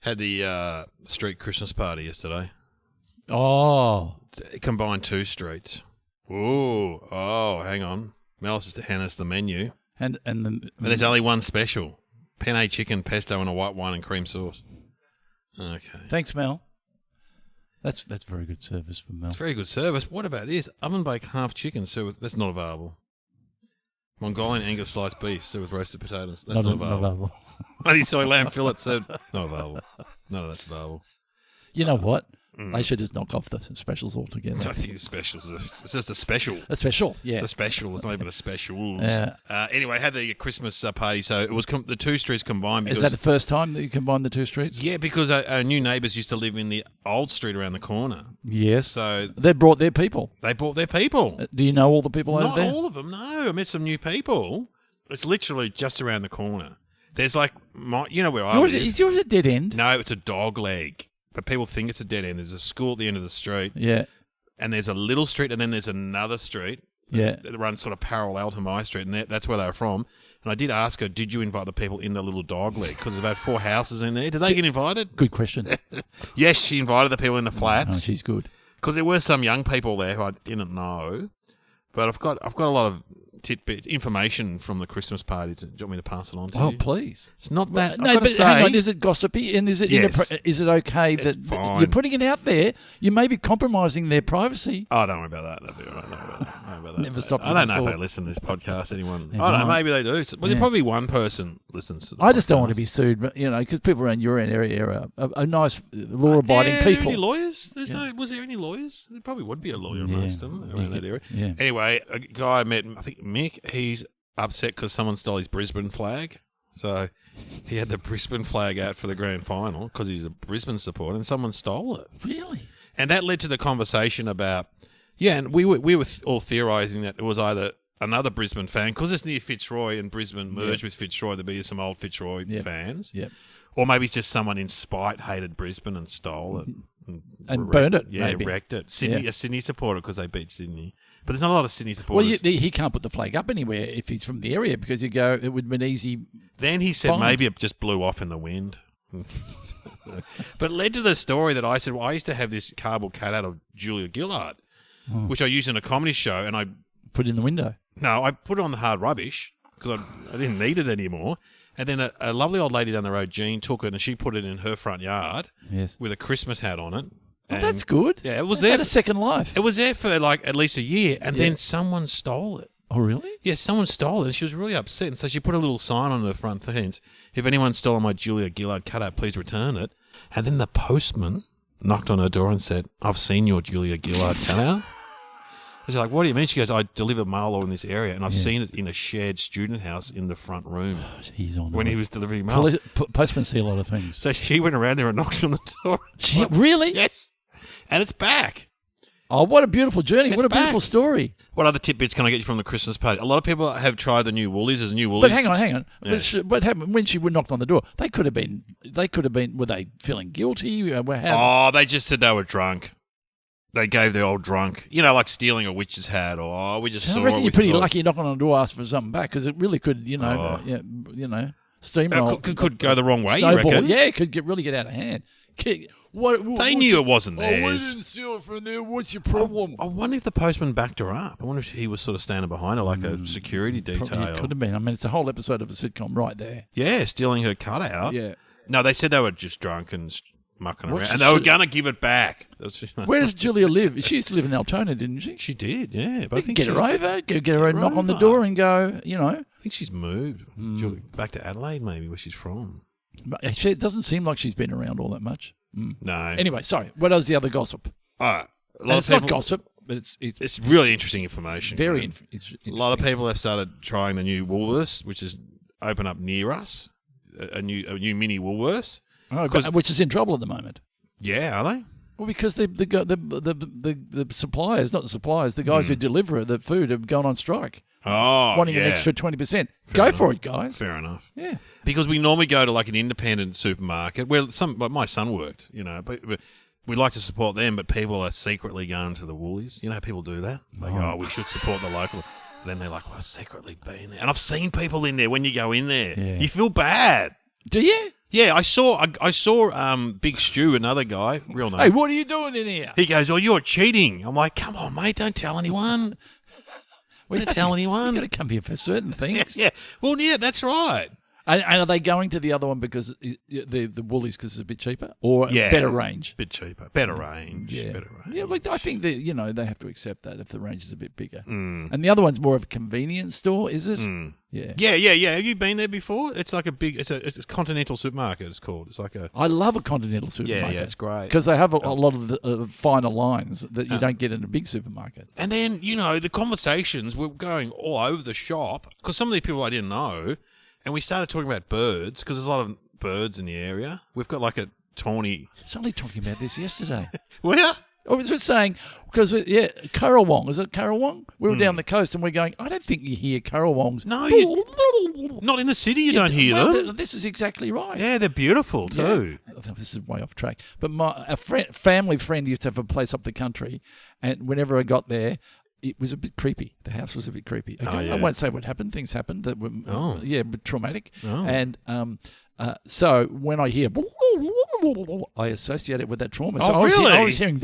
Had the street Christmas party yesterday. Oh. It combined 2 streets. Ooh. Oh, hang on. Mel just handed us the menu. And there's only one special. Penne chicken, pesto, and a white wine and cream sauce. Okay. Thanks, Mel. That's very good service from Mel. It's very good service. What about this? Oven baked half chicken, that's not available. Mongolian Angus sliced beef served with roasted potatoes. That's not available. Honey soy lamb fillet served. Not available. None of that's available. You know what? They should just knock off the specials altogether. I think the specials. It's just a special. A special, yeah. It's a special. It's not even a special. Yeah. Anyway, I had the Christmas party, so it was the 2 streets combined. Because, is that the first time that you combined the 2 streets? Yeah, because our new neighbours used to live in the old street around the corner. Yes. So they brought their people. They brought their people. Do you know all the people over there? Not all of them, no. I met some new people. It's literally just around the corner. There's like, you know where I live. Is yours a dead end? No, it's a dog leg. But people think it's a dead end. There's a school at the end of the street. Yeah. And there's a little street, and then there's another street. Yeah. That runs sort of parallel to my street, and that's where they were from. And I did ask her, did you invite the people in the little dog leg? Because there's about 4 houses in there. Did they get invited? Good question. Yes, she invited the people in the flats. Oh, she's good. Because there were some young people there who I didn't know. But I've got a lot of tidbits, information from the Christmas party. Do you want me to pass it on to you? Oh, please. It's not that. No, but hang on. Is it gossipy? And is it is it okay it's that fine. you're putting it out there? You may be compromising their privacy. Oh, don't worry about that. That'll be all right. Don't worry about that. Never stopped. I don't know if they listen to this podcast. Anyone? Never I don't know. mind. Maybe they do. Well, there's probably one person listens to the I just don't want podcast. to be sued, but because people around your area are nice, law-abiding people. Are there any lawyers? Was there any lawyers? There probably would be a lawyer amongst them around that area. Yeah. Anyway, a guy I met, I think Mick, he's upset because someone stole his Brisbane flag. So he had the Brisbane flag out for the grand final because he's a Brisbane supporter, and someone stole it. Really? And that led to the conversation about, and we were all theorising that it was either another Brisbane fan, because it's near Fitzroy and Brisbane merged with Fitzroy, there'd be some old Fitzroy fans. Yep. Or maybe it's just someone in spite hated Brisbane and stole it. And burned it, Yeah, maybe. wrecked it. A Sydney supporter because they beat Sydney. But there's not a lot of Sydney supporters. Well, he can't put the flag up anywhere if he's from the area because it would be an easy. Then he said find. maybe it just blew off in the wind. But it led to the story that I said, well, I used to have this cardboard cutout of Julia Gillard, which I used in a comedy show, and I put it in the window. No, I put it on the hard rubbish because I didn't need it anymore. And then a lovely old lady down the road, Jean, took it and she put it in her front yard with a Christmas hat on it. Well, that's good. Yeah, it was It there. had a second life. It was there for like at least a year, and then someone stole it. Oh, really? Yeah, someone stole it, and she was really upset. And so she put a little sign on her front fence: "If anyone's stolen my Julia Gillard cutout, please return it." And then the postman knocked on her door and said, "I've seen your Julia Gillard cutout." She's like, "What do you mean?" She goes, "I deliver mail all in this area, and I've seen it in a shared student house in the front room." He's on when he was delivering mail. Postmen see a lot of things. So she went around there and knocked on the door. Really? Yes. And it's back. Oh, what a beautiful journey. It's what a back. beautiful story. What other tidbits can I get you from the Christmas party? A lot of people have tried the new Woolies. There's a new Woolies. But hang on. Yeah. What happened when she knocked on the door? They could have been. Were they feeling guilty? They just said they were drunk. They gave the old drunk, like stealing a witch's hat, or we just saw it. I reckon you're pretty lucky knocking on the door, ask for something back, because it really could, steamroll. Could go the wrong way. Snowball. You reckon? Yeah, it could really get out of hand. They knew it wasn't theirs. Oh, we didn't steal it from there. What's your problem? I wonder if the postman backed her up. I wonder if he was sort of standing behind her like a security detail. Probably it could have been. I mean, it's a whole episode of a sitcom right there. Yeah, stealing her cutout. Yeah. No, they said they were just drunk and mucking around, and they were going to give it back. Where does Julia live? She used to live in Altona, didn't she? She did, yeah. But I think get her over, get her knock on the door and go, I think she's moved back to Adelaide, maybe, where she's from. But actually, it doesn't seem like she's been around all that much. No. Anyway, sorry. What else is the other gossip? It's not gossip, but it's really interesting information. Very interesting. A lot of people have started trying the new Woolworths, which is open up near us, a new mini Woolworths. Oh, which is in trouble at the moment. Yeah, are they? Well, because the suppliers, not the suppliers, the guys who deliver the food have gone on strike. Oh, wanting an extra 20%. For it, guys. Fair enough. Yeah. Because we normally go to like an independent supermarket where my son worked, but we like to support them, but people are secretly going to the Woolies. You know how people do that? They go, we should support the local. Then they're like, well, I've secretly been there. And I've seen people in there when you go in there. Yeah. You feel bad. Do you? Yeah, I saw Big Stu, another guy, real name. Hey, what are you doing in here? He goes, "Oh, you're cheating." I'm like, "Come on, mate, don't tell anyone. Don't tell anyone." You've got to come here for certain things. Yeah. Well, yeah, that's right. And are they going to the other one because the Woolies because it's a bit cheaper or better range? Bit cheaper, better range. Yeah, better range. Yeah. Like I think that they have to accept that if the range is a bit bigger. Mm. And the other one's more of a convenience store, is it? Mm. Yeah. Yeah. Have you been there before? It's like it's a continental supermarket. It's called. It's like a. I love a continental supermarket. Yeah, it's great because they have a lot of the finer lines that you don't get in a big supermarket. And then the conversations were going all over the shop because some of the people I didn't know. And we started talking about birds because there's a lot of birds in the area. We've got like a tawny. I was only talking about this yesterday. Where? I was just saying because Currawong. Is it Currawong? We were down the coast and we're going. I don't think you hear Currawongs. No, not in the city. You don't hear them. This is exactly right. Yeah, they're beautiful too. Yeah. This is way off track. But family friend used to have a place up the country, and whenever I got there. It was a bit creepy. The house was a bit creepy. Okay? I won't say what happened. Things happened that were, but traumatic. Oh. And so when I hear, I associate it with that trauma. So really? I was hearing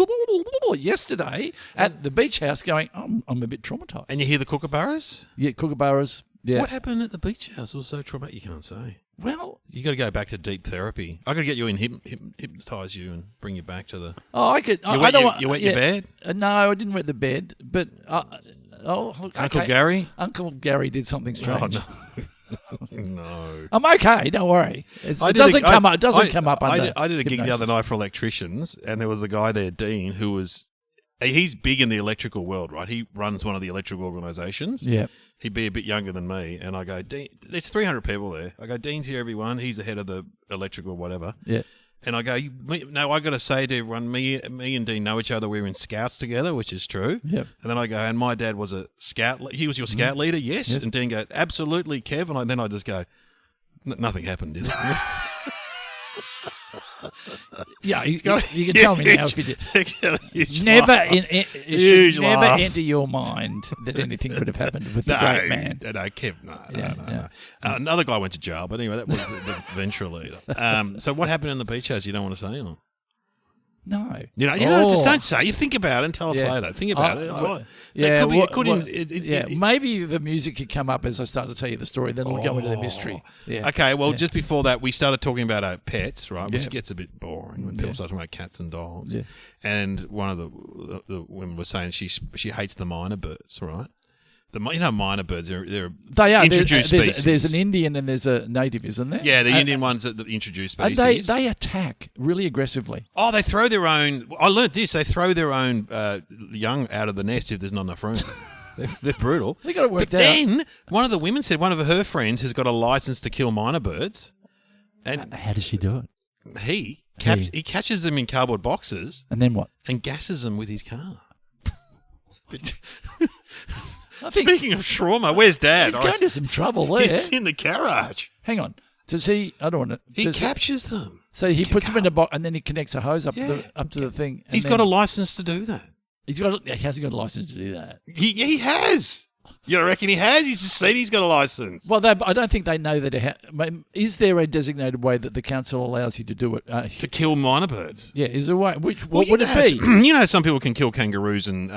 yesterday at the beach house going, I'm a bit traumatised. And you hear the kookaburras? Yeah, kookaburras. Yeah. What happened at the beach house? It was so traumatic, you can't say. Well, you got to go back to deep therapy. I got to get you in, hypnotise you, and bring you back to the. Oh, I could. You wet your bed? No, I didn't wet the bed. But Uncle Gary. Uncle Gary did something strange. Oh, no. No. I'm okay. Don't worry. It doesn't come up. I did a gig hypnosis. the other night for electricians, and there was a guy there, Dean, who was. He's big in the electrical world, right? He runs one of the electrical organisations. Yeah. He'd be a bit younger than me, and I go, Dean, there's 300 people there. I go, Dean's here, everyone. He's the head of the electrical whatever. Yeah. And I go, no, I got to say to everyone, me and Dean know each other. We were in scouts together, which is true. Yep. And then I go, and my dad was a scout. He was your scout leader, yes. And Dean goes, absolutely, Kev. And then I just go, nothing happened, did it? Yeah, you can tell me now if you did. Never enter your mind that anything could have happened with the great man. No, Kev, no. Another guy went to jail, but anyway, that was the eventually. So what happened in the beach house? You don't want to say, or? No. Just don't say. You think about it and tell us later. Think about it. Maybe the music could come up as I start to tell you the story, then we'll go into the mystery. Yeah. Okay, well, just before that, we started talking about pets, right, which gets a bit boring when people start talking about cats and dogs. Yeah. And one of the women was saying she hates the minor birds, right? Minor birds, they're introduced species. There's an Indian and there's a native, isn't there? Yeah, the Indian ones are the introduced species. And they attack really aggressively. Oh, they throw their own... I learnt this. They throw their own young out of the nest if there's not enough room. They're brutal. They got to work that out. Then one of the women said one of her friends has got a license to kill minor birds. And how does she do it? He catches them in cardboard boxes. And then what? And gasses them with his car. Speaking of trauma, where's Dad? He's going to some trouble there. He's in the garage. Hang on. Does he? I don't want to. He captures them. So he puts them in a box and then he connects a hose up to the thing. He's got a license to do that. He hasn't got a license to do that. He has. You don't reckon he has? He's just said he's got a license. Well, I don't think they know that. Is there a designated way that the council allows you to do it? To kill minor birds? Yeah, is there a way? What would it be? Some people can kill kangaroos and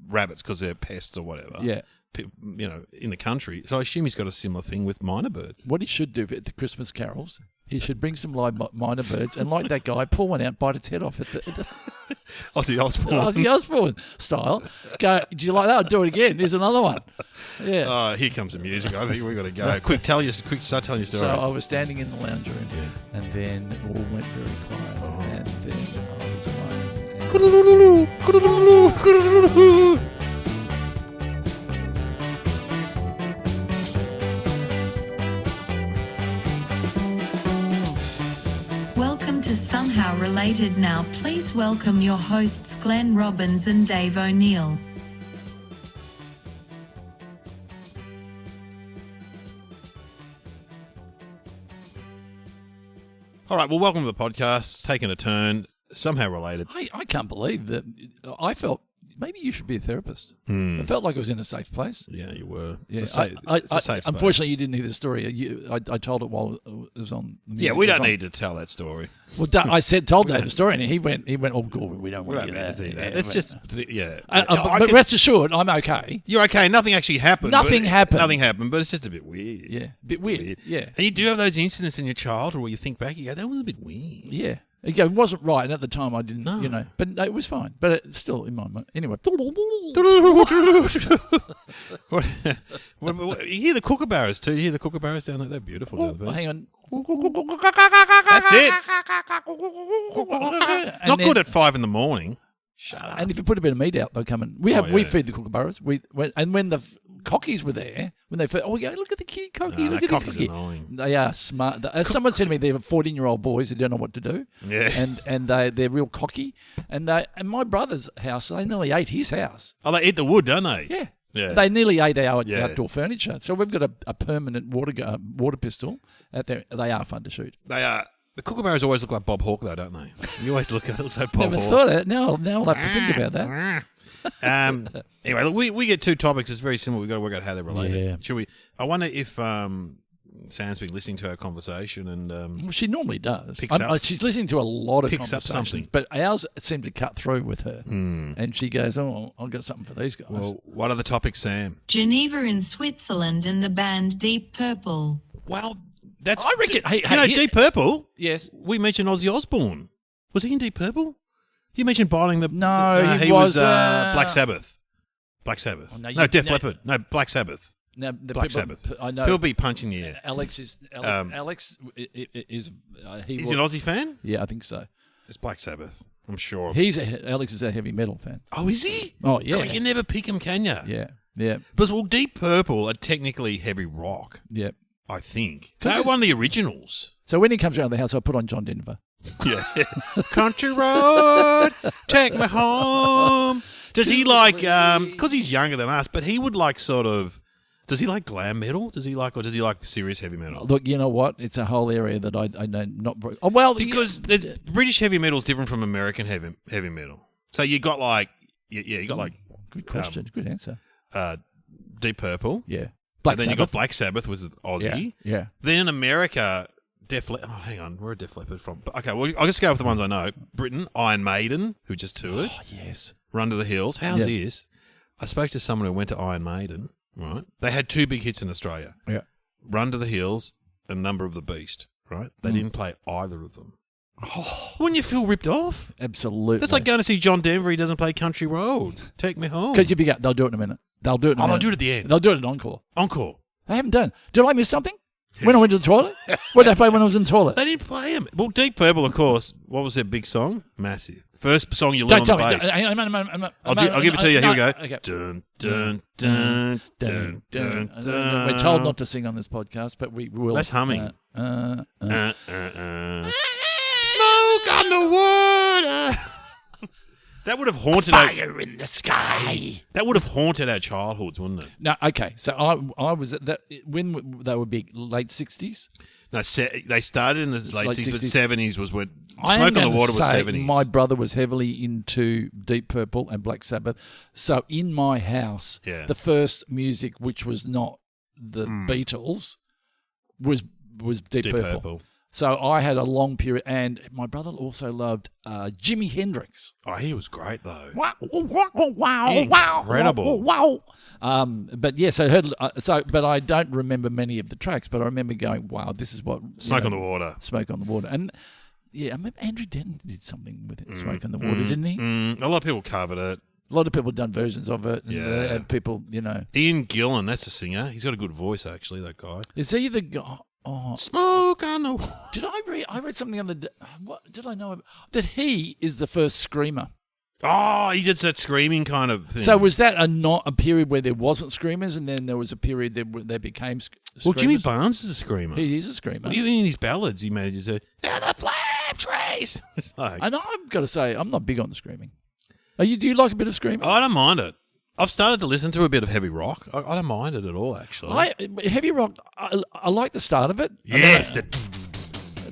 rabbits because they're pests or whatever. Yeah. In the country. So I assume he's got a similar thing with minor birds. What he should do at the Christmas carols, he should bring some live minor birds and, like that guy, pull one out, bite its head off at the Ozzy Osbourne. Ozzy Osbourne style. Go, do you like that? I'll do it again. There's another one. Yeah. Oh, here comes the music. I think we've got to go. Quick, start telling your story. So I was standing in the lounge room, and then all went very quiet, and then I was alone. Somehow Related now. Please welcome your hosts Glenn Robbins and Dave O'Neill. All right, well, welcome to the podcast. Taking a turn, somehow related. I can't believe that. I felt maybe you should be a therapist. It felt like I was in a safe place. Yeah, you were. Yeah, it's a safe space. Unfortunately, you didn't hear the story. I told it while it was on. The music Yeah, we was don't on. need to tell that story. Well, I told Dave the story, and he went. Oh, God, we don't We want don't to need to do that. Yeah, It's just, yeah. but rest assured, I'm okay. You're okay. Nothing actually happened. Nothing happened. Nothing happened, but it's just a bit weird. Yeah, a bit weird. Yeah, And you do have those incidents in your childhood where you think back, you go, that was a bit weird. yeah. It wasn't right, and at the time I didn't, No. but it was fine. But it's still in my mind. Anyway. What, you hear the kookaburras too. You hear the kookaburras down there? They're beautiful. down there. Hang on. That's it. And Not then- good at 5 a.m. Shut up. And if you put a bit of meat out, they'll come in. We feed the kookaburras. And when the cockies were there, when they first, yeah, look at the cute cocky. No, look that at the cockie's cocky. annoying. They are smart. As someone said to me, they're 14-year-old boys who don't know what to do. Yeah. And they're real cocky. And my brother's house, they nearly ate his house. Oh, they eat the wood, don't they? Yeah. Yeah. They nearly ate our Yeah. outdoor furniture. So we've got a permanent water pistol out there. They are fun to shoot. They are. The kookaburras always look like Bob Hawke, though, don't they? You always look at it looks like Bob Never Hawke. thought of that. Now I'll have to think about that. Anyway, look, we get 2 topics. It's very similar. We've got to work out how they're related. Yeah. Should we? I wonder if Sam's been listening to our conversation and Well, she normally does. Picks up- She's listening to a lot of picks up conversations, something. but ours seem to cut through with her. And she goes, "Oh, I'll get something for these guys." well, what are the topics, Sam? Geneva in Switzerland and the band Deep Purple. Well, that's I reckon. Hey, Deep Purple. Yes. We mentioned Ozzy Osbourne. Was he in Deep Purple? You mentioned bottling the. No, he he was was, Black Sabbath. Black Sabbath. Oh, no, Def Leppard. No, Black Sabbath. Now, the Black people, Sabbath. I know. He'll be punching the air. Alex is. Alex is. He Is he an Aussie fan? Yeah, I think so. It's Black Sabbath. I'm sure. Alex is a heavy metal fan. Oh, is he? Oh yeah. God, you can never pick him, can you? Yeah. Yeah. But well, Deep Purple are technically heavy rock, Yeah. I think. They're one of the originals. So when he comes around the house, I put on John Denver. Yeah. Country road, take me home. Does he like, because he's younger than us, but he would like sort of, does he like glam metal? Or does he like serious heavy metal? Look, you know what? It's a whole area that I know not very. Oh well, Because the British heavy metal is different from American heavy metal. So you got like, you got like good question, good answer. Deep Purple. Yeah, And then you got Black Sabbath, was Aussie. Yeah. Then in America, hang on, where are Def Leppard from? Okay, well, I'll just go with the ones I know. Britain, Iron Maiden, who just toured. Oh yes. Run to the Hills. How's Yeah. this? I spoke to someone who went to Iron Maiden, right? They had 2 big hits in Australia. Yeah. Run to the Hills and Number of the Beast, right? They didn't play either of them. Oh, wouldn't you feel ripped off? Absolutely. That's like going to see John Denver. He doesn't play Country Road. Take me home. Because they'll do it in a minute. They'll do it in a Oh, minute. they'll do it at the end. They'll do it at Encore. Encore. They haven't done. Did I miss something? When I went to the toilet? What did they play when I was in the toilet? They didn't play him. Well, Deep Purple, of course. What was their big song? Massive. First song you learn on Don't the tell me. bass. Hang on. I'll give it to you. Here we go. Okay. Dun, dun, dun, dun, dun, dun. We're told not to sing on this podcast, but we will. That's humming. Uh, Smoke on the water. That would have haunted Fire in the sky. That would have haunted our childhoods, wouldn't it? No, okay. So I was at that when they were big, late 60s. No, they started in the late 60s, but 70s was when I am Smoke on the gonna Water was say 70s. My brother was heavily into Deep Purple and Black Sabbath. So in my house, Yeah. the first music, which was not the Beatles, was Deep Purple. So I had a long period, and my brother also loved Jimi Hendrix. Oh, he was great though. Wow! Incredible. Wow! But yes, I heard. But I don't remember many of the tracks. But I remember going, "Wow, this is what Smoke on the Water. Smoke on the Water." And yeah, I remember Andrew Denton did something with it, Smoke on the Water, didn't he? A lot of people covered it. A lot of people have done versions of it. And, Yeah. people, Ian Gillan, that's a singer. He's got a good voice, actually. That guy. is he the guy? Oh, Smoke on the Water. did I read? I read something on the. What did I know that he is the first screamer? Oh, he did that screaming kind of thing. So was that not a period where there wasn't screamers, and then there was a period there became screamers? Well, Jimmy Barnes is a screamer. He is a screamer. Even in his ballads, he manages to. "They're the flame trees." It's like, And I've got to say, I'm not big on the screaming. Do you like a bit of screaming? I don't mind it. I've started to listen to a bit of heavy rock. I don't mind it at all, actually. Heavy rock. I like the start of it. Yes.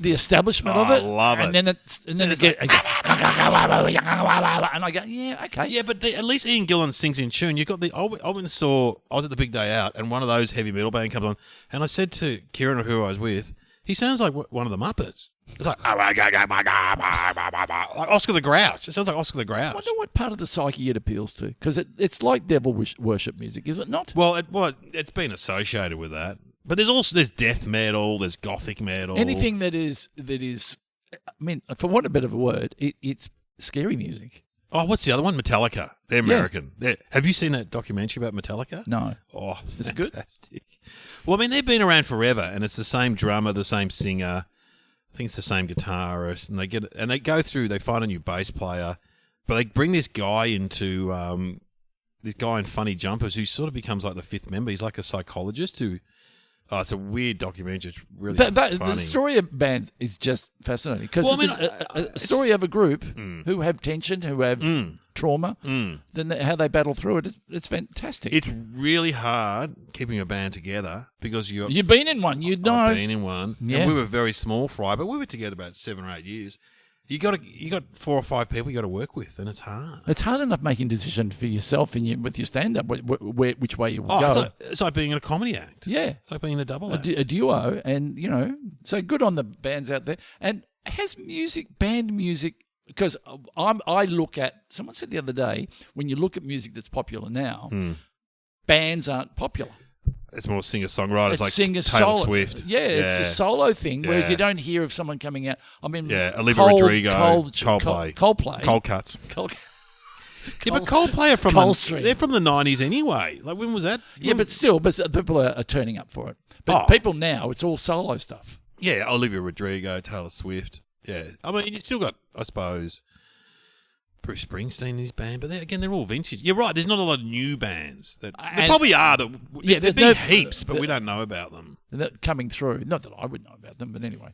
the establishment of I it. love it. And then it gets, and I go, yeah, okay. Yeah, but at least Ian Gillan sings in tune. You got the. I went and saw. I was at the big day out, and one of those heavy metal band comes on, and I said to Kieran, who I was with, he sounds like one of the Muppets. It's like Oscar the Grouch. It sounds like Oscar the Grouch. I wonder what part of the psyche it appeals to, because it's like devil worship music, is it not? Well, it's been associated with that, but there's death metal, there's gothic metal, Anything that is. I mean, for want of a better word, it's scary music. Oh, what's the other one? Metallica. They're American. Have you seen that documentary about Metallica? No. Oh, is it good? Well, I mean, they've been around forever, and it's the same drummer, the same singer. I think it's the same guitarist, and they go through. They find a new bass player, but they bring this guy into this guy in funny jumpers who sort of becomes like the fifth member. He's like a psychologist who. Oh, it's a weird documentary. It's really funny. The story of bands is just fascinating because it's a story of a group who have tension, who have trauma, then how they battle through it. It's fantastic. It's really hard keeping a band together because you've been in one. You know, I've been in one. Yeah. And we were very small fry, but we were together about 7 or 8 years. You got 4 or 5 people you got to work with, and it's hard. It's hard enough making decisions for yourself and with your stand-up, which way you will go. It's like being in a comedy act. Yeah, it's like being in a double act, a duo, and so good on the bands out there. And has band music? Because I look at. Someone said the other day, when you look at music that's popular now, bands aren't popular. It's more singer-songwriters like Taylor solo. Swift. Yeah, it's a solo thing, whereas you don't hear of someone coming out. I mean, Olivia Rodrigo, Coldplay. Cold Cuts. Yeah, but Coldplay are from they're from the 90s anyway. Like, when was that? But still, people are turning up for it. But people now, it's all solo stuff. Yeah, Olivia Rodrigo, Taylor Swift. Yeah. I mean, you still got, I suppose, Bruce Springsteen in his band, but they're all vintage. You're right. There's not a lot of new bands there probably are. There's been heaps, but we don't know about them. Coming through. Not that I would know about them, but anyway.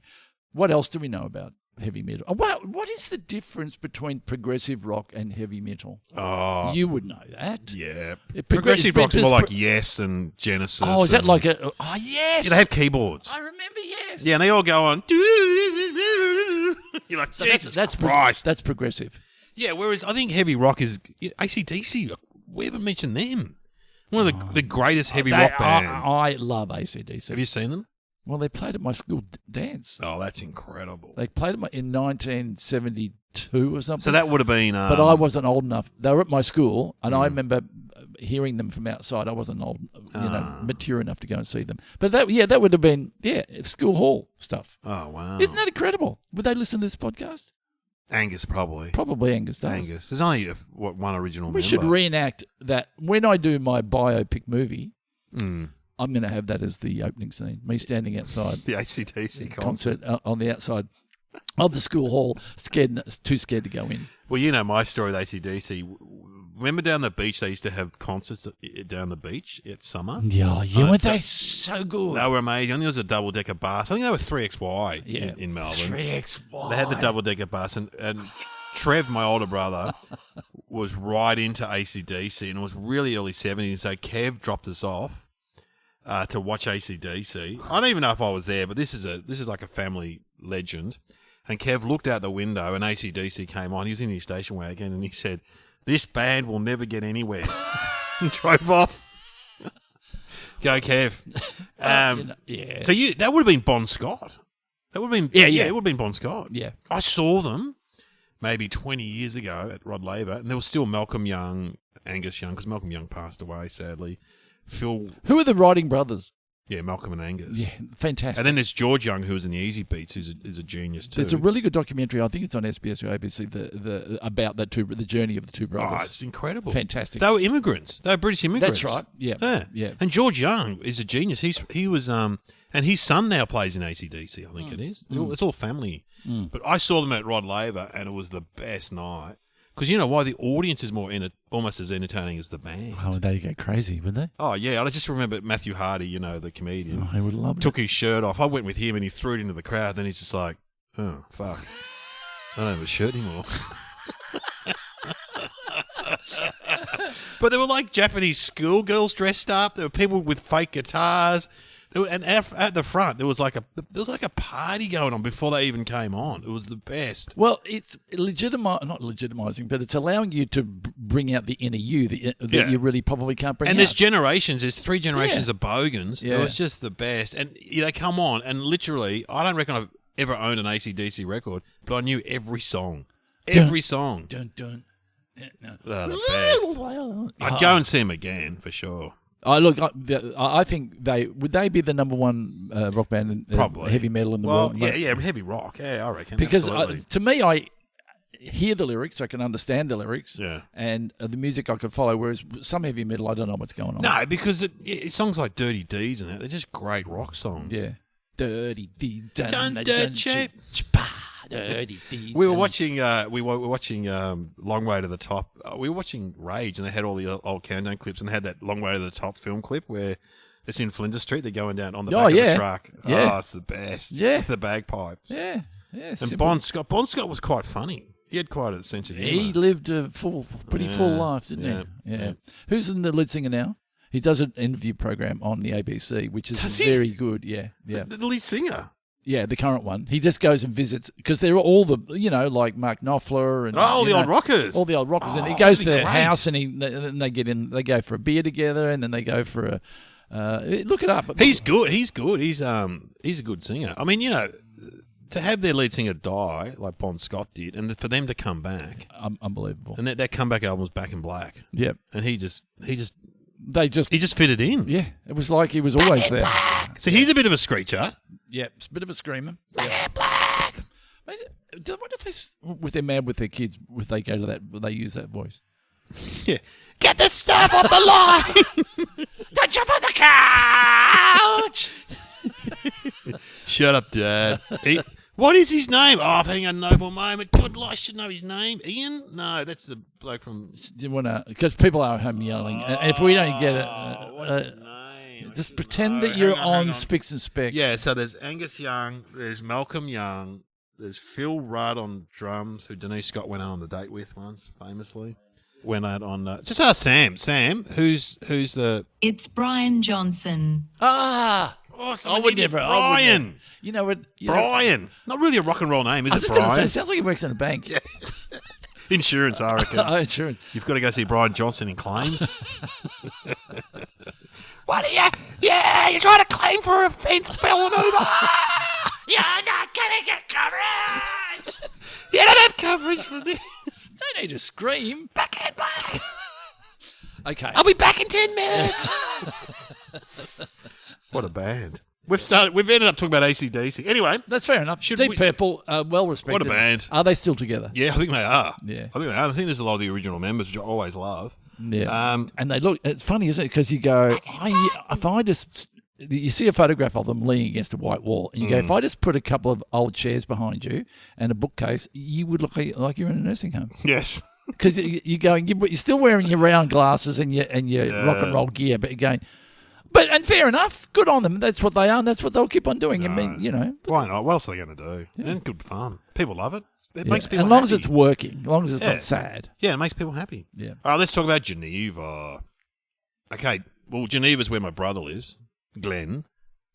What else do we know about heavy metal? What is the difference between progressive rock and heavy metal? Oh, you would know that. Yeah, progressive rock's more like Yes and Genesis. Oh, is that like a? Oh, Yes. Yeah, they have keyboards. I remember Yes. Yeah, and they all go on. You're like, Jesus Christ. That's progressive. Yeah, whereas I think heavy rock is AC/DC. We haven't mentioned them. One of the greatest heavy rock bands. I love AC/DC. Have you seen them? Well, they played at my school dance. Oh, that's incredible. They played in 1972 or something. So that would have been... but I wasn't old enough. They were at my school, and I remember hearing them from outside. I wasn't old, mature enough to go and see them. But that would have been, school hall stuff. Oh, wow. Isn't that incredible? Would they listen to this podcast? Angus, probably. Probably Angus does. Angus. There's only one original member. We should reenact that. When I do my biopic movie, I'm going to have that as the opening scene. Me standing outside. The AC/DC concert on the outside of the school hall, too scared to go in. Well, my story with AC/DC. Remember down the beach, they used to have concerts down the beach at summer? Yeah, weren't they so good? They were amazing. I think it was a double-decker bus. I think they were 3XY in Melbourne. 3XY. They had the double-decker bus, and Trev, my older brother, was right into AC/DC, and it was really early 70s, so Kev dropped us off to watch AC/DC. I don't even know if I was there, but this is like a family legend. And Kev looked out the window, and AC/DC came on. He was in his station wagon, and he said, "This band will never get anywhere." And drove off. Go, Kev. So that would have been Bon Scott. That would have been it would have been Bon Scott. Yeah, I saw them maybe 20 years ago at Rod Laver, and there was still Malcolm Young, Angus Young, because Malcolm Young passed away sadly. Phil. Who are the Writing brothers? Yeah, Malcolm and Angus. Yeah, fantastic. And then there's George Young, who was in the Easy Beats, who's a genius too. There's a really good documentary. I think it's on SBS or ABC. About the journey of the two brothers. Oh, it's incredible. Fantastic. They were immigrants. They were British immigrants. That's right. Yeah. And George Young is a genius. He was and his son now plays in AC/DC. I think it is. It's all family. But I saw them at Rod Laver, and it was the best night. Because you know why? The audience is almost as entertaining as the band. Oh, they go crazy, would they? Oh, yeah. I just remember Matthew Hardy, the comedian. Oh, I would love it. Took his shirt off. I went with him, and he threw it into the crowd. Then he's just like, oh, fuck. I don't have a shirt anymore. But there were like Japanese schoolgirls dressed up. There were people with fake guitars. And at the front, there was like a party going on before they even came on. It was the best. Well, it's not legitimizing, but it's allowing you to bring out the inner you that you really probably can't bring out. And there's 3 generations of Bogans. Yeah. It was just the best. And they come on, and literally, I don't reckon I've ever owned an AC/DC record, but I knew every song. Every song. Dun, dun. No. They're the best. I'd go and see them again, for sure. I think would they be the number one rock band in probably heavy metal in the world? Yeah, heavy rock. Yeah, I reckon. Because to me, I hear the lyrics, I can understand the lyrics, and the music I can follow. Whereas some heavy metal, I don't know what's going on. No, because songs like "Dirty Deeds" and they're just great rock songs. Yeah, Dirty Deeds, Dirty Deeds. We were watching. We were watching Long Way to the Top. We were watching Rage, and they had all the old Countdown clips, and they had that Long Way to the Top film clip where it's in Flinders Street. They're going down on the back of the truck. Yeah. Oh, it's the best. Yeah, the bagpipes. Yeah. And Bon Scott was quite funny. He had quite a sense of humour. He lived a pretty full life, didn't he? Yeah. Who's the lead singer now? He does an interview program on the ABC, which is very good. Yeah. The lead singer. Yeah, the current one. He just goes and visits because they're all the, like Mark Knopfler and the old rockers. All the old rockers. And he goes to their house and they get in, they go for a beer together and then they go for a, look it up. He's good. He's a good singer. I mean, to have their lead singer die like Bon Scott did and for them to come back. Unbelievable. And that comeback album was Back in Black. Yep. And he just fitted in. Yeah. It was like he was always there. So he's a bit of a screecher. Yeah, it's a bit of a screamer. Black. I wonder if they're mad with their kids, if they go to that, they use that voice. Yeah. Get the stuff off the line! Don't jump on the couch! Shut up, Dad. What is his name? Oh, I'm having a noble moment. Good Lord, I should know his name. Ian? No, that's the bloke from... Because people are at home yelling. And if we don't get it... what's his name? Just pretend that you're on Spicks and Specks. Yeah, so there's Angus Young, there's Malcolm Young, there's Phil Rudd on drums, who Denise Scott went out on a date with once, famously. Went out on... just ask Sam. Sam, who's the... It's Brian Johnson. Ah! Awesome. I would never. Brian. You know what? Brian. Not really a rock and roll name, is it, Brian? It sounds like he works in a bank. Yeah. Insurance, I reckon. Insurance. You've got to go see Brian Johnson in claims. What are you? Yeah, you're trying to claim for a fence Villanova. You're not going to get coverage. You don't have coverage for this. Don't need to scream. Back in black. Okay. I'll be back in 10 minutes. What a band. We've ended up talking about AC/DC. Anyway. That's fair enough. Deep Purple, well respected. What a band. Are they still together? Yeah, I think they are. Yeah. I think there's a lot of the original members, which I always love. Yeah. And they look, it's funny, isn't it? Because you go, you see a photograph of them leaning against a white wall, and you go, if I just put a couple of old chairs behind you and a bookcase, you would look like you're in a nursing home. Yes. Because you're still wearing your round glasses and your rock and roll gear, but you're going, and fair enough, good on them. That's what they are, and that's what they'll keep on doing. No. I mean, why not? What else are they going to do? Yeah. And good fun. People love it. It makes people as long happy. as it's working, as long as it's not sad. Yeah, it makes people happy. Yeah. All right, let's talk about Geneva. Okay, well, Geneva's where my brother lives, Glenn,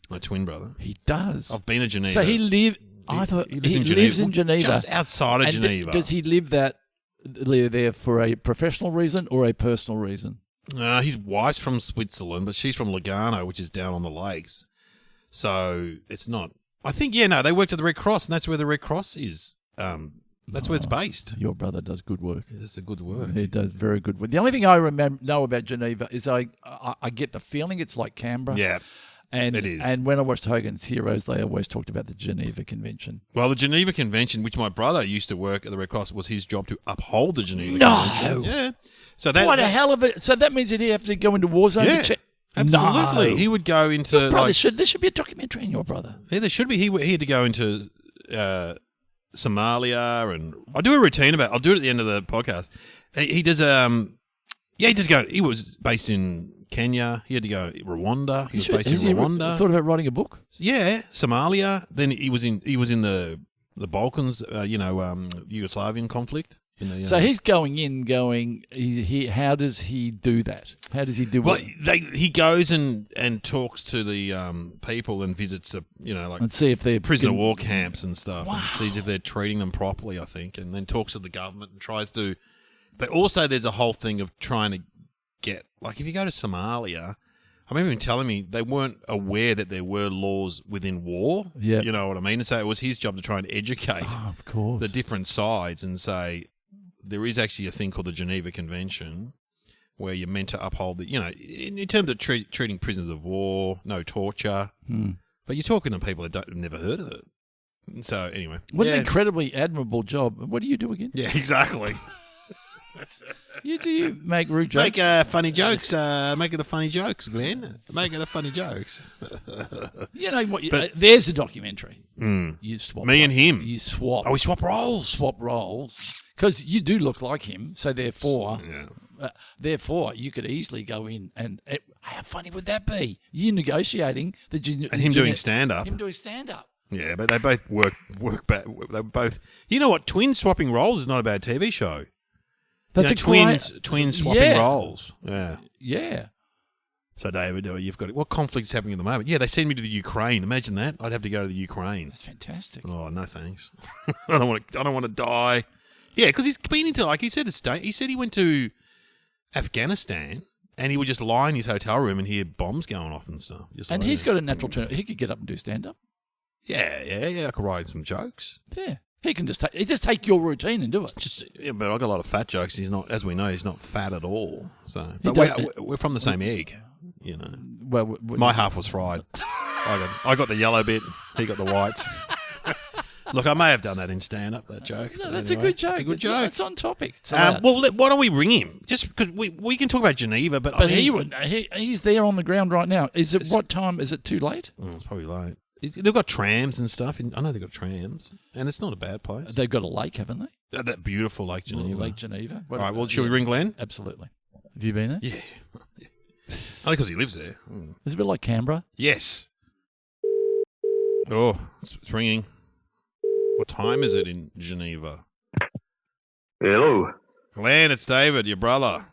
my twin brother. He does. I've been to Geneva. So he lives in Geneva. Just outside of Geneva. Does he live there for a professional reason or a personal reason? His wife's from Switzerland, but she's from Lugano, which is down on the lakes. So it's not... I think, they worked at the Red Cross, and that's where the Red Cross is. That's where it's based. Your brother does good work. It's a good work. He does very good work. The only thing I know about Geneva is I get the feeling it's like Canberra. Yeah, it is. And when I watched Hogan's Heroes, they always talked about the Geneva Convention. Well, the Geneva Convention, which my brother used to work at the Red Cross, was his job to uphold the Geneva Convention. Yeah. So what a hell of it! So that means that he'd have to go into war zone to check. Absolutely. No. He would go into... Your brother there should be a documentary on your brother. Yeah, there should be. He had to go into Somalia, and I'll do a routine I'll do it at the end of the podcast. He does he was based in Kenya. He had to go Rwanda. He was based in Rwanda. Thought about writing a book? Yeah, Somalia. Then he was in the Balkans, Yugoslavian conflict. So he's going in, how does he do that? How does he do he goes and talks to the people and visits and see if they're prisoner of war camps and stuff, and sees if they're treating them properly, I think, and then talks to the government and tries to. But also, there's a whole thing of trying to get, like, if you go to Somalia, I remember him telling me they weren't aware that there were laws within war. Yeah, you know what I mean. And so it was his job to try and educate, of course, the different sides and say there is actually a thing called the Geneva Convention where you're meant to uphold the, in terms of treating prisoners of war, no torture. But you're talking to people that have never heard of it. So anyway, what an incredibly admirable job. What do you do again? Yeah, exactly. Do you make rude jokes? Make funny jokes. Make it a funny jokes, Glenn. Make it a funny jokes. You know what? There's a documentary. You swap. Me and him. You swap. Oh, we swap roles. Swap roles. Because you do look like him. So therefore, you could easily go in and how funny would that be? You negotiating and him doing stand up. Him doing stand up. Yeah, but they both work back. They both. You know what? Twins swapping roles is not a bad TV show. That's twins swapping roles. Yeah. Yeah. So, David, you've got what conflict's happening at the moment? Yeah, they send me to the Ukraine. Imagine that. I'd have to go to the Ukraine. That's fantastic. Oh, no thanks. I don't want to die. Yeah, because he's been into, like he said, he said he went to Afghanistan and he would just lie in his hotel room and hear bombs going off and stuff. And he's got a natural turn. He could get up and do stand up. Yeah. I could write some jokes. Yeah. He can just take your routine and do it. But I got a lot of fat jokes. He's not, as we know, he's not fat at all. So, but we're from the same egg, Well, my half was fried. I got the yellow bit. He got the whites. Look, I may have done that in stand-up. That joke. No, that's anyway, a good joke. It's a good joke. It's on topic. Well, why don't we ring him? Just because we can talk about Geneva, but I mean, he's there on the ground right now. What time? Is it too late? It's probably late. They've got trams and stuff. I know they've got trams, and it's not a bad place. They've got a lake, haven't they? That beautiful Lake Geneva. Lake Geneva. All right, well, should we ring Glenn? Absolutely. Have you been there? Yeah. Only because he lives there. It's a bit like Canberra. Yes. Oh, it's ringing. What time is it in Geneva? Hello. Glenn, it's David, your brother.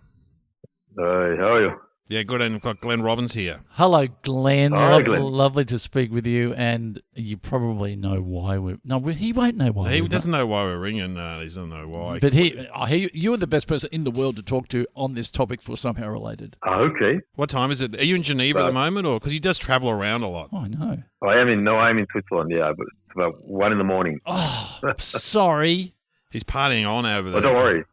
Hi, how are you? Yeah, good, and we've got Glenn Robbins here. Hello, Glenn. Hi, Glenn. Lovely to speak with you, and you probably know why he won't know why. He doesn't know why we're ringing. He doesn't know why. But you are the best person in the world to talk to on this topic for somehow related. Okay. What time is it? Are you in Geneva at the moment, or because he does travel around a lot? Oh, I know. I'm in Switzerland, yeah, but it's about 1 a.m. Oh, sorry. He's partying on over there. Oh, don't worry.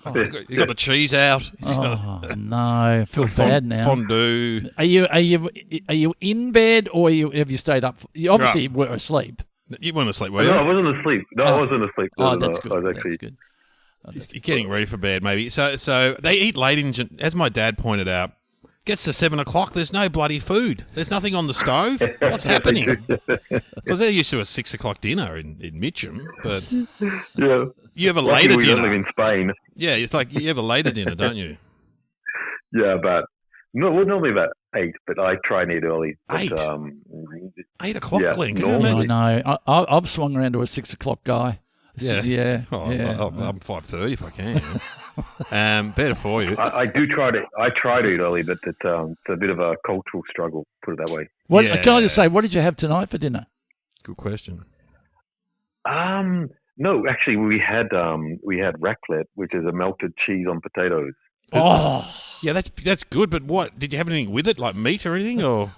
Oh, you got the cheese out. Oh no, I feel bad now. Fondue. Are you in bed or have you stayed up? You obviously were asleep. You weren't asleep, were you? No, I wasn't asleep. I wasn't asleep. That's good. I was actually... That's good. You're getting ready for bed, maybe. So they eat late as my dad pointed out. Gets to 7 o'clock, there's no bloody food. There's nothing on the stove. What's happening? Because they're used to a 6 o'clock dinner in Mitcham, but yeah, you have a later we dinner. don't live in Spain. Yeah, it's like you have a later dinner, don't you? Yeah, normally about 8, but I try and eat early. 8? But, 8 o'clock, yeah, Glenn. normally. I know. I've swung around to a 6 o'clock guy. Yeah. Yeah. I'm 5:30 if I can. Better for you. I try to eat early, but it's a bit of a cultural struggle, put it that way. Can I just say, what did you have tonight for dinner? Good question. No, actually, we had raclette, which is a melted cheese on potatoes. Oh, yeah, that's good. But what did you have anything with it, like meat or anything, or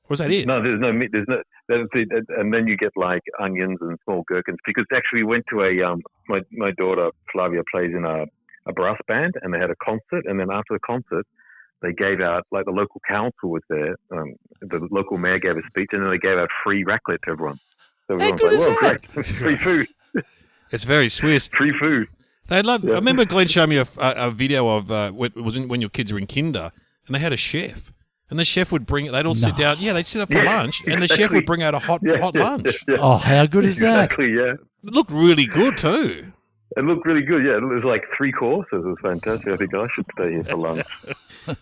was that it? No, there's no meat. And then you get like onions and small gherkins. Because actually, we went to my daughter Flavia plays in a brass band, and they had a concert. And then after the concert, they gave out, like the local council was there. The local mayor gave a speech, and then they gave out free raclette to everyone. So everyone's like, "Well, great, free food." It's very Swiss. Free food. They love. Yeah. I remember Glenn showed me a video of when your kids were in kinder, and they had a chef, and the chef would bring. They'd all sit down. Yeah, they'd sit up for lunch, and the chef would bring out a hot lunch. Yeah. Oh, how good is that? Exactly. Yeah. It looked really good too. It looked really good. Yeah, it was like 3 courses. It was fantastic. I think I should stay here for lunch.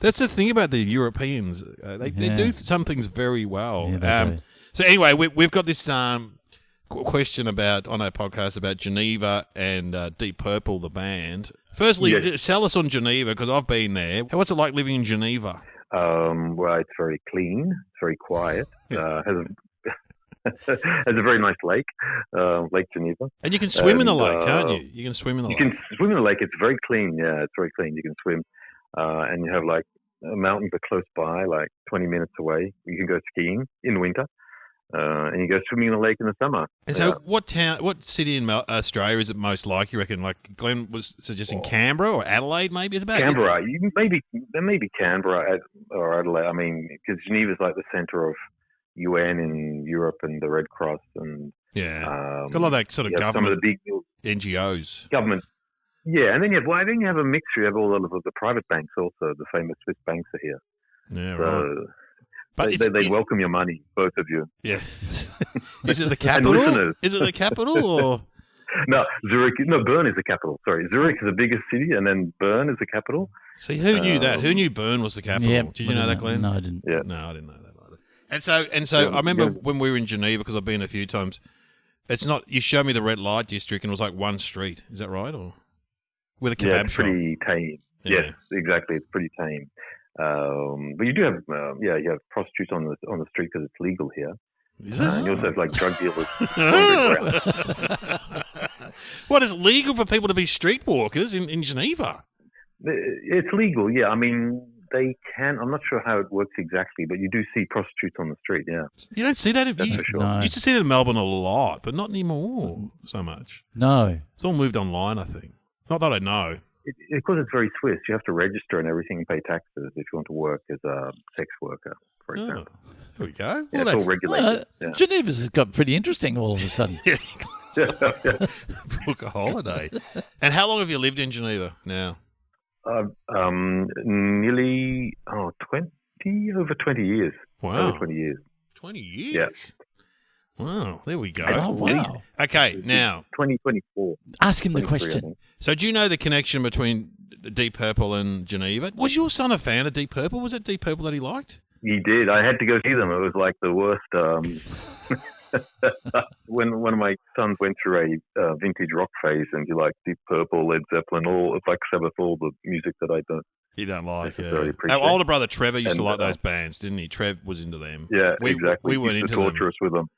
That's the thing about the Europeans. They do some things very well. Yeah, So anyway, we've got this question about on our podcast about Geneva and Deep Purple, the band. Firstly, sell us on Geneva because I've been there. What's it like living in Geneva? Well, it's very clean. It's very quiet. Has a very nice lake, Lake Geneva. And you can swim in the lake, can't you? You can swim in the lake. You can swim in the lake. It's very clean. Yeah, it's very clean. You can swim. And you have like mountains are close by, like 20 minutes away. You can go skiing in winter. And you go swimming in the lake in the summer. And so what city in Australia is it most like, you reckon? Like Glenn was suggesting Canberra or Adelaide, maybe? It's about Canberra. There may be Canberra or Adelaide. I mean, because Geneva is like the centre of UN in Europe and the Red Cross and got a lot of that sort of government, some of the big NGOs, government. Yeah, and then you have a mixture. You have all of the private banks also. The famous Swiss banks are here. Yeah, right. But they welcome your money, both of you. Yeah. Is it the capital? Is it the capital or? No, Zurich. No, Bern is the capital. Sorry, Zurich is the biggest city, and then Bern is the capital. See, who knew that? Who knew Bern was the capital? Yeah, Did you know that, Glenn? No, I didn't. Yeah. No, I didn't know that either. And so I remember when we were in Geneva, because I've been a few times. It's not. You showed me the red light district, and it was like one street. Is that right, or with a kebab it's shop? pretty tame. Yeah. Yes, exactly. It's pretty tame. But you do have, you have prostitutes on the street because it's legal here. Is this? You also have like drug dealers. What, is it legal for people to be streetwalkers in Geneva? It's legal, yeah. I mean, they can. I'm not sure how it works exactly, but you do see prostitutes on the street. Yeah, you don't see that. That's for sure. No. You used to see that in Melbourne a lot, but not anymore so much. No. It's all moved online, I think. Not that I know. Because it's very Swiss, you have to register and everything and pay taxes if you want to work as a sex worker, for example. There we go. Yeah, it's all regulated. Geneva's got pretty interesting all of a sudden. Book a holiday. And how long have you lived in Geneva now? Nearly over 20 years. Wow. Over 20 years. 20 years? Yes. Wow, there we go. Oh, wow. Okay, now. 2024. Ask him the question. So do you know the connection between Deep Purple and Geneva? Was your son a fan of Deep Purple? Was it Deep Purple that he liked? He did. I had to go see them. It was like the worst. When one of my sons went through a vintage rock phase and he liked Deep Purple, Led Zeppelin, all Black Sabbath, all the music that I don't. You don't like, Our older brother Trevor used to like those bands, didn't he? Trev was into them. Yeah, exactly. We weren't into torture us with them.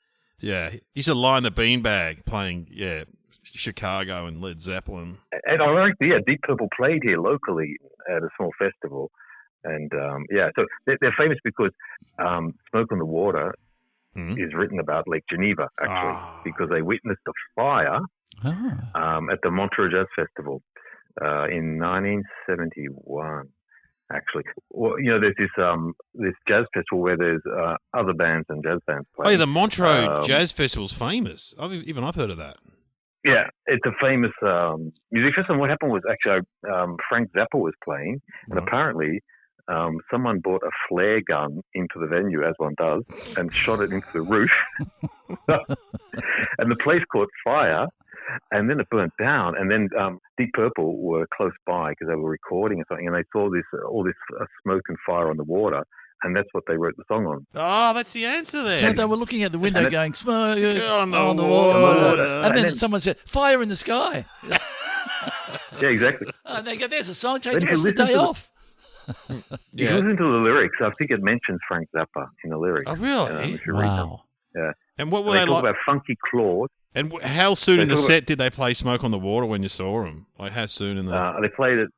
Yeah, he used to lie in the beanbag playing, Chicago and Led Zeppelin. And ironically, Deep Purple played here locally at a small festival. And, so they're famous because Smoke on the Water is written about Lake Geneva, actually, because they witnessed a fire at the Montreux Jazz Festival in 1971. Actually, well, there's this jazz festival where there's other bands and jazz bands playing. Oh, yeah, the Montreux Jazz Festival's famous. I've heard of that. Yeah, it's a famous music festival. And what happened was actually Frank Zappa was playing, and apparently someone brought a flare gun into the venue, as one does, and shot it into the roof. And the place caught fire. And then it burnt down, and then Deep Purple were close by because they were recording or something, and they saw all this smoke and fire on the water, and that's what they wrote the song on. Oh, that's the answer there. So they were looking at the window going, smoke on the water. And then someone said, fire in the sky. Yeah, exactly. And they go, there's a song, take the rest of the day off. You can listen to the lyrics. I think it mentions Frank Zappa in the lyrics. Oh, really? If you read them. Yeah. And what were they they talk like? about Funky Claude. And how soon in the set did they play Smoke on the Water when you saw them? Like, how soon in the... They played it...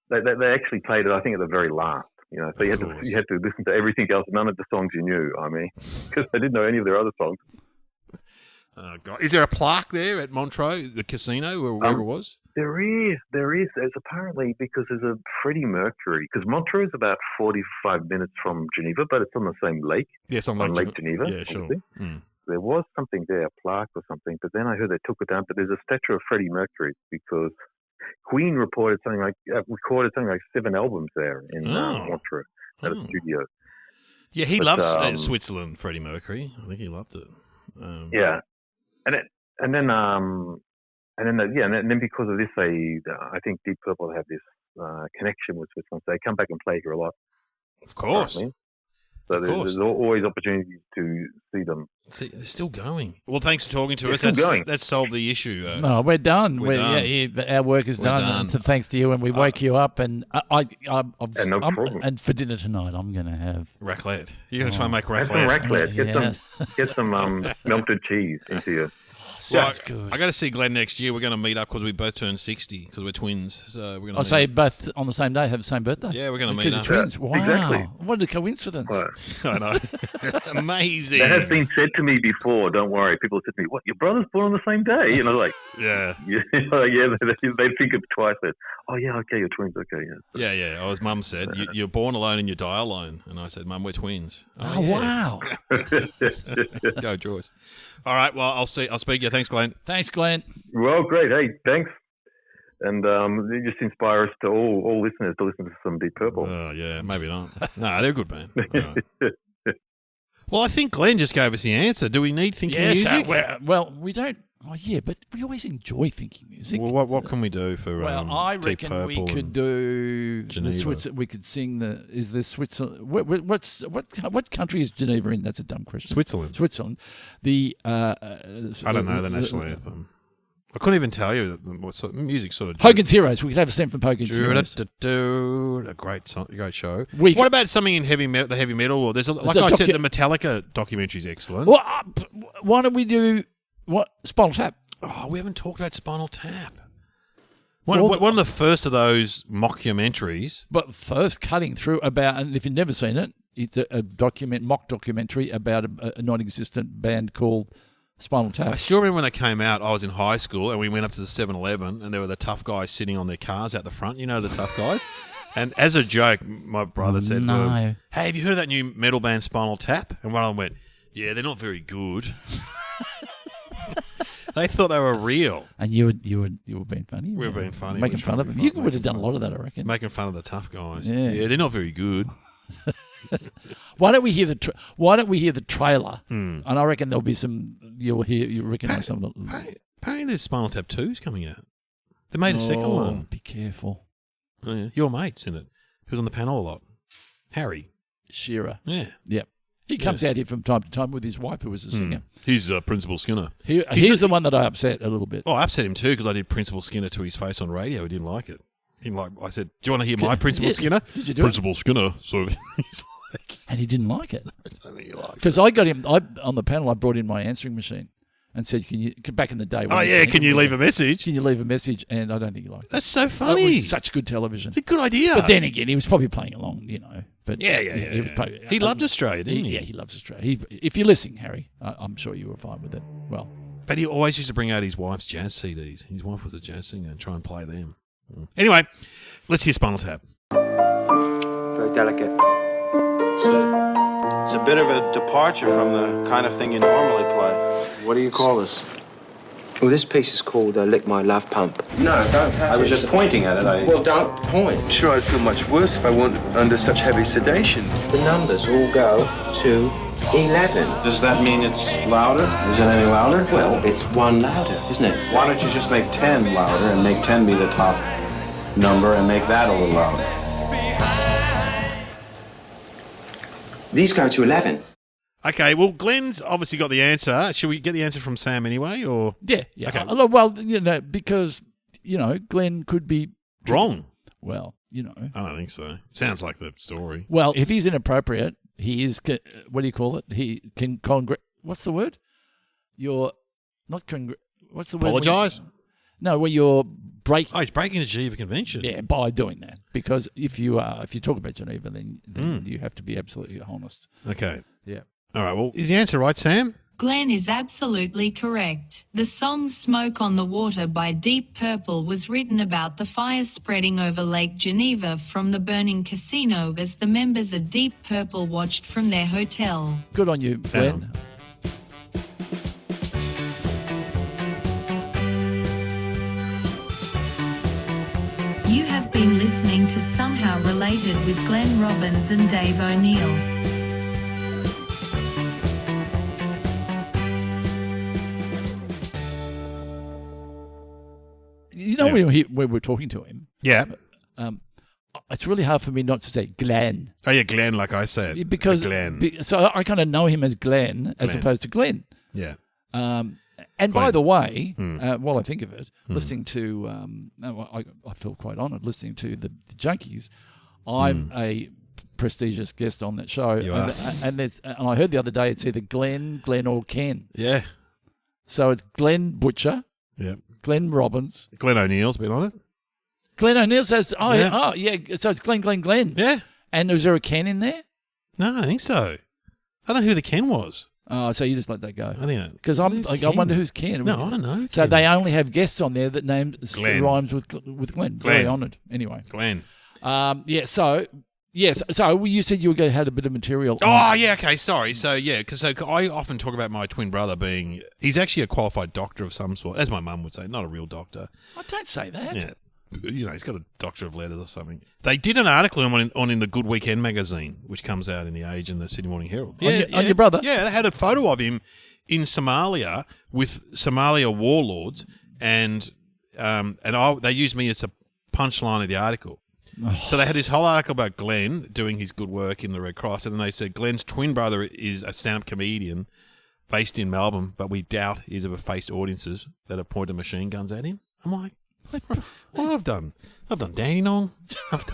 They actually played it, I think, at the very last. So you had to listen to everything else, none of the songs you knew, because I didn't know any of their other songs. Oh, God. Is there a plaque there at Montreux, the casino, or wherever it was? There is. There's apparently, because there's a Freddie Mercury, because Montreux is about 45 minutes from Geneva, but it's on the same lake. Yes, on Lake Geneva. Yeah, sure. There was something there, a plaque or something, but then I heard they took it down. But there's a statue of Freddie Mercury because Queen recorded something like 7 albums there in Montreux at a studio. Yeah, he loves Switzerland, Freddie Mercury. I think he loved it. And then because of this, I think Deep Purple have this connection with Switzerland. So they come back and play here a lot. Of course. Apparently. So there's always opportunities to see them. See, they're still going. Well, thanks for talking to us. Still going. That's solved the issue. No, we're done. We're done. Yeah, our work is done. And thanks to you, and we woke you up. And no problem. And for dinner tonight, I'm going to have raclette. You're going to try and make raclette. Have some raclette. Get some melted cheese into you. That's good. I got to see Glenn next year. We're going to meet up because we both turned 60 because we're twins. So we're going to. I'll say both on the same day have the same birthday. Yeah, we're going to meet up. Because twins. Wow, exactly. What a coincidence! Right. I know. Amazing. That has been said to me before. Don't worry. People said to me, "What? Your brother's born on the same day?" You know, like yeah. They think of twice. That oh yeah, okay, you're twins. Okay, yeah. Yeah. As Mum said, you're born alone and you die alone. And I said, Mum, we're twins. Oh wow. Go Joyce. All right. Well, I'll speak to you. Thanks, Glenn. Thanks, Glenn. Well, great. Hey, thanks. And you just inspire us to all listeners to listen to some Deep Purple. Oh, yeah, maybe not. No, they're a good band. Right. Well, I think Glenn just gave us the answer. Do we need thinking music? Well, we don't. Oh, yeah, but we always enjoy thinking music. Well, what can we do for I reckon we could do Geneva. We could sing Switzerland. What country is Geneva in? That's a dumb question. Switzerland. The I don't know the national anthem. I couldn't even tell you what sort of music sort of. Hogan's Heroes. We could have a scene from Hogan's Heroes. A great show. What about something in the heavy metal? Or there's like I said, the Metallica documentary is excellent. Well, why don't we do Spinal Tap? Oh, we haven't talked about Spinal Tap. One of the first of those mockumentaries. But first, cutting through and if you've never seen it, it's a mock documentary about a non-existent band called Spinal Tap. I still remember when they came out, I was in high school, and we went up to the 7-Eleven, and there were the tough guys sitting on their cars out the front. You know the tough guys? And as a joke, my brother said to him, "Hey, have you heard of that new metal band Spinal Tap?" And one of them went, "Yeah, they're not very good." They thought they were real. And you were being funny? We were being funny. Making fun of them. You would have done a lot of that, I reckon. Making fun of the tough guys. Yeah, they're not very good. Why don't we hear the trailer? And I reckon there'll be some. You'll recognise some of them. Apparently, there's Spinal Tap 2's coming out. They made a second one. Be careful. Oh, yeah. Your mate's in it. He was on the panel a lot. Harry Shearer. Yeah. Yep. He comes out here from time to time with his wife, who was a singer. He's Principal Skinner. He's the one that I upset a little bit. Oh, I upset him too because I did Principal Skinner to his face on radio. He didn't like it. I said, "Do you want to hear my Principal Skinner?" Did you do Principal Skinner? So he's like, and he didn't like it. I don't think he liked it. Because I got him on the panel. I brought in my answering machine and said, "Can you back in the day?" Can you leave a message? Can you leave a message? And I don't think he liked it. That's so funny. That was such good television. It's a good idea. But then again, he was probably playing along, But he loved Australia, didn't he? Yeah, he loves Australia. If you're listening, Harry, I'm sure you were fine with it. Well, but he always used to bring out his wife's jazz CDs. His wife was a jazz singer and try and play them. Anyway, let's hear Spinal Tap. Very delicate. It's a bit of a departure from the kind of thing you normally play. What do you call this? Well, this piece is called Lick My Love Pump. No, don't touch it. I was just pointing at it. Well, don't point. I'm sure I'd feel much worse if I weren't under such heavy sedation. The numbers all go to 11. Does that mean it's louder? Is it any louder? Well, it's one louder, isn't it? Why don't you just make 10 louder and make 10 be the top number and make that a little louder? These go to 11. Okay, well, Glenn's obviously got the answer. Should we get the answer from Sam anyway, or yeah? Okay. Well, because Glenn could be wrong. Well, I don't think so. Sounds like the story. Well, if he's inappropriate, he is. What do you call it? He can what's the word? You're not what's the word? Apologise? No, when you're breaking. Oh, he's breaking the Geneva Convention. Yeah, by doing that. Because if you talk about Geneva, then you have to be absolutely honest. Okay. Yeah. All right. Well, is the answer right, Sam? Glenn is absolutely correct. The song Smoke on the Water by Deep Purple was written about the fire spreading over Lake Geneva from the burning casino as the members of Deep Purple watched from their hotel. Good on you, Glenn. You have been listening to Somehow Related with Glenn Robbins and Dave O'Neill. When we were talking to him, yeah, it's really hard for me not to say Glenn. Oh, yeah, Glenn, like I said. Because Glenn. So I kind of know him as Glenn as opposed to Glenn. Yeah. And by the way, while I think of it, listening to, I feel quite honoured listening to the Junkies. I'm a prestigious guest on that show, and I heard the other day it's either Glenn, or Ken. Yeah. So it's Glenn Butcher, Glenn Robbins, Glenn O'Neill's been on it. Glenn O'Neill says, yeah. So it's Glenn. Yeah. And was there a Ken in there? No, I don't think so. I don't know who the Ken was. Oh, so you just let that go? I think because I wonder who's Ken. No, I don't know. So they only have guests on there that Glenn. rhymes with Glenn. Very honoured. Anyway, Glenn. So you said you had a bit of material. Oh, yeah. Okay. Sorry. So because I often talk about my twin brother he's actually a qualified doctor of some sort, as my mum would say, not a real doctor. I don't say that. Yeah. He's got a doctor of letters or something. They did an article on in the Good Weekend magazine, which comes out in the Age and the Sydney Morning Herald. On your brother? Yeah, they had a photo of him in Somalia with Somalia warlords, and they used me as a punchline of the article. Oh. So they had this whole article about Glenn doing his good work in the Red Cross, and then they said Glenn's twin brother is a stand-up comedian based in Melbourne, but we doubt he's ever faced audiences that have pointed machine guns at him. I'm like, what I've done Dandenong. I've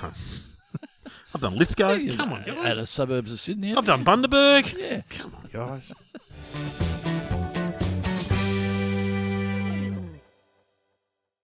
done Lithgow. Come on, guys. Out of suburbs of Sydney. I've done Bundaberg. Yeah. Come on, guys.